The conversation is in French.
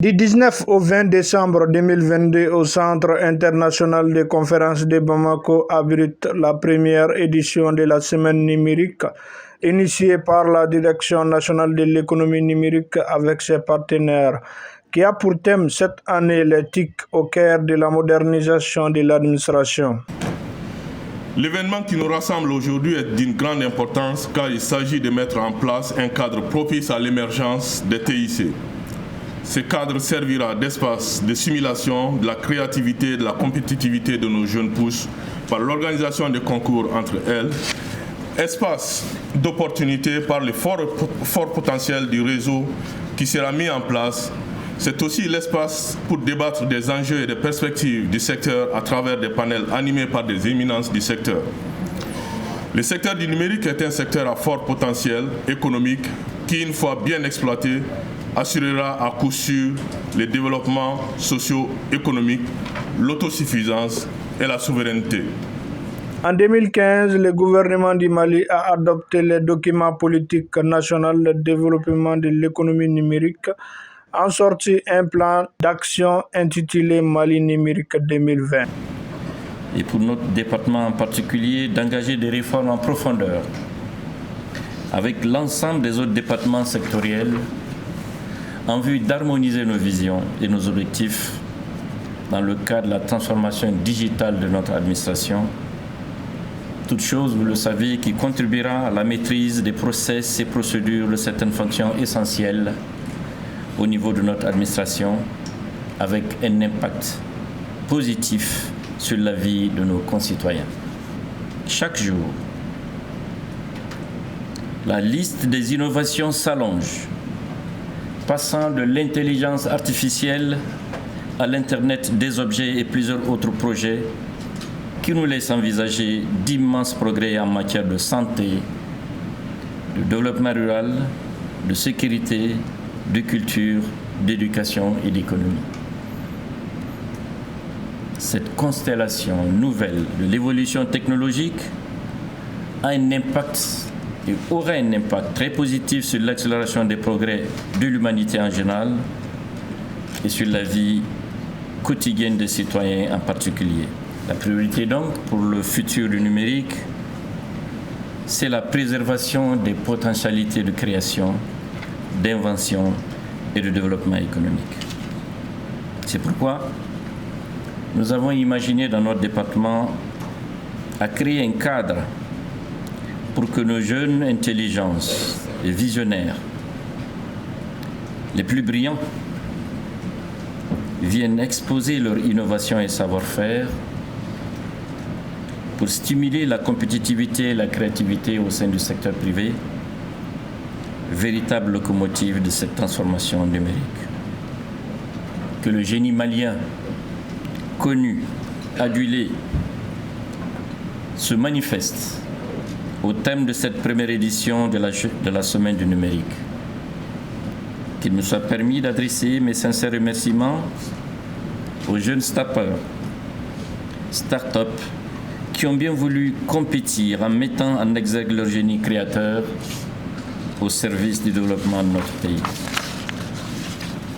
Du 19 au 20 décembre 2022, au Centre international de conférences de Bamako abrite la première édition de la Semaine numérique, initiée par la Direction nationale de l'économie numérique avec ses partenaires, qui a pour thème cette année l'éthique au cœur de la modernisation de l'administration. L'événement qui nous rassemble aujourd'hui est d'une grande importance car il s'agit de mettre en place un cadre propice à l'émergence des TIC. Ce cadre servira d'espace de simulation de la créativité et de la compétitivité de nos jeunes pousses par l'organisation de concours entre elles, espace d'opportunité par le fort potentiel du réseau qui sera mis en place. C'est aussi l'espace pour débattre des enjeux et des perspectives du secteur à travers des panels animés par des éminences du secteur. Le secteur du numérique est un secteur à fort potentiel économique qui, une fois bien exploité, assurera à coup sûr le développement socio-économique, l'autosuffisance et la souveraineté. En 2015, le gouvernement du Mali a adopté le document politique national de développement de l'économie numérique, en sorti un plan d'action intitulé Mali numérique 2020. Et pour notre département en particulier, d'engager des réformes en profondeur avec l'ensemble des autres départements sectoriels en vue d'harmoniser nos visions et nos objectifs dans le cadre de la transformation digitale de notre administration. Toute chose, vous le savez, qui contribuera à la maîtrise des process et procédures de certaines fonctions essentielles au niveau de notre administration, avec un impact positif sur la vie de nos concitoyens. Chaque jour, la liste des innovations s'allonge, passant de l'intelligence artificielle à l'Internet des objets et plusieurs autres projets qui nous laissent envisager d'immenses progrès en matière de santé, de développement rural, de sécurité, de culture, d'éducation et d'économie. Cette constellation nouvelle de l'évolution technologique a un impact et aura un impact très positif sur l'accélération des progrès de l'humanité en général et sur la vie quotidienne des citoyens en particulier. La priorité donc pour le futur du numérique, c'est la préservation des potentialités de création, d'invention et de développement économique. C'est pourquoi nous avons imaginé dans notre département à créer un cadre pour que nos jeunes intelligences et visionnaires, les plus brillants, viennent exposer leur innovation et savoir-faire pour stimuler la compétitivité et la créativité au sein du secteur privé, véritable locomotive de cette transformation numérique. Que le génie malien, connu, adulé, se manifeste au thème de cette première édition de la Semaine du numérique. Qu'il me soit permis d'adresser mes sincères remerciements aux jeunes start-up qui ont bien voulu compétir en mettant en exergue leur génie créateur au service du développement de notre pays.